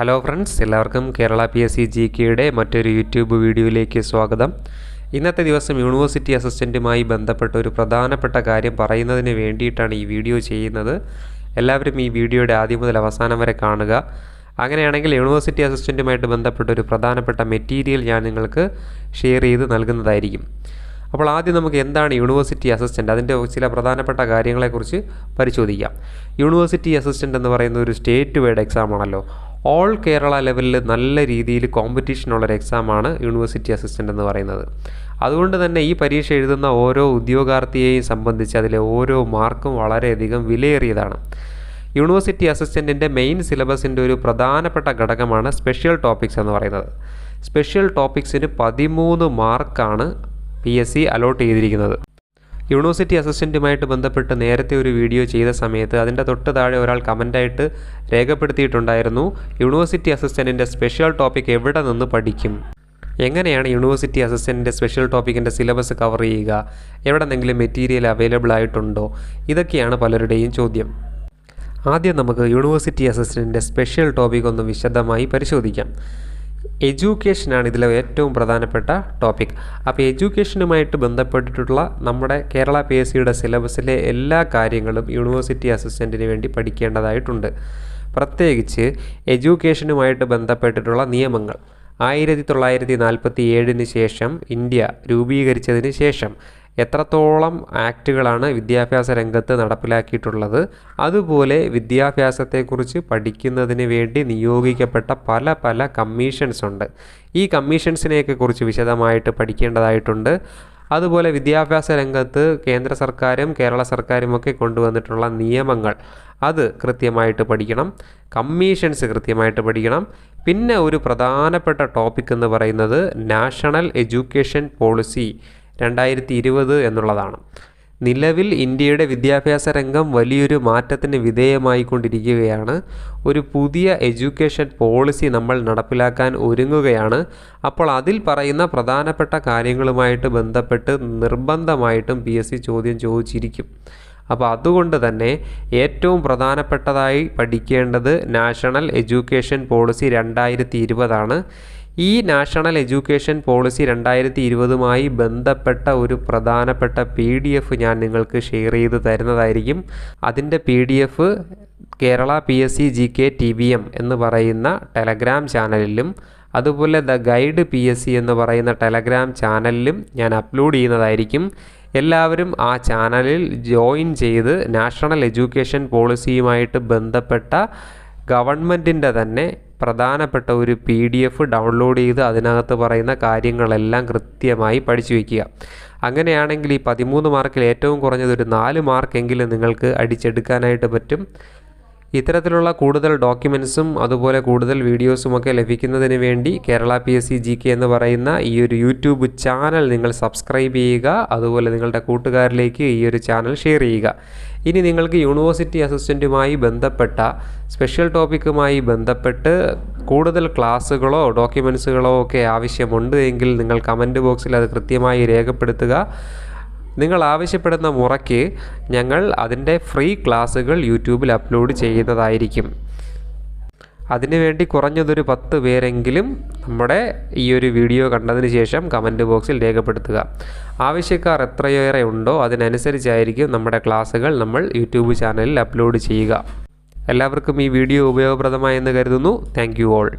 Hello friends, എല്ലാവർക്കും Kerala PSC GKയുടെ മറ്റൊരു YouTube വീഡിയോയിലേക്ക് സ്വാഗതം. ഇന്നത്തെ ദിവസം യൂണിവേഴ്സിറ്റി അസിസ്റ്റൻറ്റുമായി ബന്ധപ്പെട്ട ഒരു പ്രധാനപ്പെട്ട കാര്യം പറയുന്നതിന് വേണ്ടിയിട്ടാണ് ഈ വീഡിയോ ചെയ്യുന്നത്. എല്ലാവരും ഈ വീഡിയോയുടെ ആദ്യം മുതൽ അവസാനം വരെ കാണുക. അങ്ങനെയാണെങ്കിൽ യൂണിവേഴ്സിറ്റി അസിസ്റ്റൻറ്റുമായിട്ട് ബന്ധപ്പെട്ട ഒരു പ്രധാനപ്പെട്ട മെറ്റീരിയൽ ഞാൻ നിങ്ങൾക്ക് ഷെയർ ചെയ്ത് നൽകുന്നതായിരിക്കും. അപ്പോൾ ആദ്യം നമുക്ക് എന്താണ് യൂണിവേഴ്സിറ്റി അസിസ്റ്റൻ്റ്, അതിൻ്റെ ചില പ്രധാനപ്പെട്ട കാര്യങ്ങളെക്കുറിച്ച് പരിശോധിക്കാം. യൂണിവേഴ്സിറ്റി അസിസ്റ്റൻ്റ് എന്ന് പറയുന്ന ഒരു സ്റ്റേറ്റ് വൈഡ് എക്സാമാണല്ലോ. ഓൾ കേരള ലെവലിൽ നല്ല രീതിയിൽ കോമ്പറ്റീഷനുള്ളൊരു എക്സാമാണ് യൂണിവേഴ്സിറ്റി അസിസ്റ്റൻ്റ് എന്ന് പറയുന്നത്. അതുകൊണ്ട് തന്നെ ഈ പരീക്ഷ എഴുതുന്ന ഓരോ ഉദ്യോഗാർത്ഥിയെയും സംബന്ധിച്ച് അതിലെ ഓരോ മാർക്കും വളരെയധികം വിലയേറിയതാണ്. യൂണിവേഴ്സിറ്റി അസിസ്റ്റൻറ്റിൻ്റെ മെയിൻ സിലബസിൻ്റെ ഒരു പ്രധാനപ്പെട്ട ഘടകമാണ് സ്പെഷ്യൽ ടോപ്പിക്സ് എന്ന് പറയുന്നത്. സ്പെഷ്യൽ ടോപ്പിക്സിന് 13 മാർക്കാണ് PSC അലോട്ട് ചെയ്തിരിക്കുന്നത്. യൂണിവേഴ്സിറ്റി അസിസ്റ്റൻറ്റുമായിട്ട് ബന്ധപ്പെട്ട് നേരത്തെ ഒരു വീഡിയോ ചെയ്ത സമയത്ത് അതിൻ്റെ തൊട്ട് താഴെ ഒരാൾ കമൻ്റായിട്ട് രേഖപ്പെടുത്തിയിട്ടുണ്ടായിരുന്നു, യൂണിവേഴ്സിറ്റി അസിസ്റ്റൻറ്റിൻ്റെ സ്പെഷ്യൽ ടോപ്പിക് എവിടെ നിന്ന് പഠിക്കും, എങ്ങനെയാണ് യൂണിവേഴ്സിറ്റി അസിസ്റ്റൻറ്റിൻ്റെ സ്പെഷ്യൽ ടോപ്പിക്കിൻ്റെ സിലബസ് കവർ ചെയ്യുക, എവിടെന്നെങ്കിലും മെറ്റീരിയൽ അവൈലബിൾ ആയിട്ടുണ്ടോ, ഇതൊക്കെയാണ് പലരുടെയും ചോദ്യം. ആദ്യം നമുക്ക് യൂണിവേഴ്സിറ്റി അസിസ്റ്റൻറ്റിൻ്റെ സ്പെഷ്യൽ ടോപ്പിക് ഒന്ന് വിശദമായി പരിശോധിക്കാം. എഡ്യൂക്കേഷനാണ് ഇതിലെ ഏറ്റവും പ്രധാനപ്പെട്ട ടോപ്പിക്. അപ്പോൾ എഡ്യൂക്കേഷനുമായിട്ട് ബന്ധപ്പെട്ടിട്ടുള്ള നമ്മുടെ കേരള PSCയുടെ സിലബസിലെ എല്ലാ കാര്യങ്ങളും യൂണിവേഴ്സിറ്റി അസിസ്റ്റൻറ്റിന് വേണ്ടി പഠിക്കേണ്ടതായിട്ടുണ്ട്. പ്രത്യേകിച്ച് എഡ്യൂക്കേഷനുമായിട്ട് ബന്ധപ്പെട്ടിട്ടുള്ള നിയമങ്ങൾ 1947 ശേഷം ഇന്ത്യ രൂപീകരിച്ചതിന് ശേഷം എത്രത്തോളം ആക്റ്റുകളാണ് വിദ്യാഭ്യാസ രംഗത്ത് നടപ്പിലാക്കിയിട്ടുള്ളത്, അതുപോലെ വിദ്യാഭ്യാസത്തെക്കുറിച്ച് പഠിക്കുന്നതിന് വേണ്ടി നിയോഗിക്കപ്പെട്ട പല കമ്മീഷൻസ് ഉണ്ട്. ഈ കമ്മീഷൻസിനെയൊക്കെ കുറിച്ച് വിശദമായിട്ട് പഠിക്കേണ്ടതായിട്ടുണ്ട്. അതുപോലെ വിദ്യാഭ്യാസ രംഗത്ത് കേന്ദ്ര സർക്കാരും കേരള സർക്കാരുമൊക്കെ കൊണ്ടുവന്നിട്ടുള്ള നിയമങ്ങൾ അത് കൃത്യമായിട്ട് പഠിക്കണം, കമ്മീഷൻസ് കൃത്യമായിട്ട് പഠിക്കണം. പിന്നെ ഒരു പ്രധാനപ്പെട്ട ടോപ്പിക് എന്ന് പറയുന്നത് നാഷണൽ എഡ്യൂക്കേഷൻ പോളിസി 2020 എന്നുള്ളതാണ്. നിലവിൽ ഇന്ത്യയുടെ വിദ്യാഭ്യാസ രംഗം വലിയൊരു മാറ്റത്തിന് വിധേയമായിക്കൊണ്ടിരിക്കുകയാണ്. ഒരു പുതിയ എഡ്യൂക്കേഷൻ പോളിസി നമ്മൾ നടപ്പിലാക്കാൻ ഒരുങ്ങുകയാണ്. അപ്പോൾ അതിൽ പറയുന്ന പ്രധാനപ്പെട്ട കാര്യങ്ങളുമായിട്ട് ബന്ധപ്പെട്ട് നിർബന്ധമായിട്ടും PSC ചോദ്യം ചോദിച്ചിരിക്കും. അപ്പോൾ അതുകൊണ്ട് തന്നെ ഏറ്റവും പ്രധാനപ്പെട്ടതായി പഠിക്കേണ്ടത് നാഷണൽ എഡ്യൂക്കേഷൻ പോളിസി 2020 ഈ നാഷണൽ എഡ്യൂക്കേഷൻ പോളിസി 2020 ബന്ധപ്പെട്ട ഒരു പ്രധാനപ്പെട്ട PDF ഞാൻ നിങ്ങൾക്ക് ഷെയർ ചെയ്ത് തരുന്നതായിരിക്കും. അതിൻ്റെ PDF Kerala PSC GK TBM എന്ന് പറയുന്ന ടെലഗ്രാം ചാനലിലും അതുപോലെ ദ ഗൈഡ് PSC എന്ന് പറയുന്ന ടെലഗ്രാം ചാനലിലും ഞാൻ അപ്ലോഡ് ചെയ്യുന്നതായിരിക്കും. എല്ലാവരും ആ ചാനലിൽ ജോയിൻ ചെയ്ത് നാഷണൽ എഡ്യൂക്കേഷൻ പോളിസിയുമായിട്ട് ബന്ധപ്പെട്ട ഗവൺമെൻറ്റിൻ്റെ തന്നെ പ്രധാനപ്പെട്ട ഒരു PDF ഡൗൺലോഡ് ചെയ്ത് അതിനകത്ത് പറയുന്ന കാര്യങ്ങളെല്ലാം കൃത്യമായി പഠിച്ചു വയ്ക്കുക. അങ്ങനെയാണെങ്കിൽ ഈ 13 മാർക്കിൽ ഏറ്റവും കുറഞ്ഞത് ഒരു 4 മാർക്കെങ്കിലും നിങ്ങൾക്ക് അടിച്ചെടുക്കാനായിട്ട് പറ്റും. ഇത്തരത്തിലുള്ള കൂടുതൽ ഡോക്യുമെൻറ്റ്സും അതുപോലെ കൂടുതൽ വീഡിയോസുമൊക്കെ ലഭിക്കുന്നതിന് വേണ്ടി കേരള PSC GK എന്ന് പറയുന്ന ഈ ഒരു യൂട്യൂബ് ചാനൽ നിങ്ങൾ സബ്സ്ക്രൈബ് ചെയ്യുക. അതുപോലെ നിങ്ങളുടെ കൂട്ടുകാരിലേക്ക് ഈ ഒരു ചാനൽ ഷെയർ ചെയ്യുക. ഇനി നിങ്ങൾക്ക് യൂണിവേഴ്സിറ്റി അസിസ്റ്റൻറ്റുമായി ബന്ധപ്പെട്ട സ്പെഷ്യൽ ടോപ്പിക്കുമായി ബന്ധപ്പെട്ട് കൂടുതൽ ക്ലാസ്സുകളോ ഡോക്യുമെൻറ്റ്സുകളോ ഒക്കെ ആവശ്യമുണ്ട് എങ്കിൽ നിങ്ങൾ കമൻറ്റ് ബോക്സിൽ അത് കൃത്യമായി രേഖപ്പെടുത്തുക. നിങ്ങൾ ആവശ്യപ്പെടുന്ന മുറയ്ക്ക് ഞങ്ങൾ അതിൻ്റെ ഫ്രീ ക്ലാസ്സുകൾ യൂട്യൂബിൽ അപ്ലോഡ് ചെയ്യുന്നതായിരിക്കും. അതിനുവേണ്ടി കുറഞ്ഞതൊരു 10 പേരെങ്കിലും നമ്മുടെ ഈ ഒരു വീഡിയോ കണ്ടതിന് ശേഷം കമൻറ്റ് ബോക്സിൽ രേഖപ്പെടുത്തുക. ആവശ്യക്കാർ എത്രയേറെ ഉണ്ടോ അതിനനുസരിച്ചായിരിക്കും നമ്മുടെ ക്ലാസ്സുകൾ നമ്മൾ യൂട്യൂബ് ചാനലിൽ അപ്ലോഡ് ചെയ്യുക. എല്ലാവർക്കും ഈ വീഡിയോ ഉപയോഗപ്രദമായെന്ന് കരുതുന്നു. Thank you all.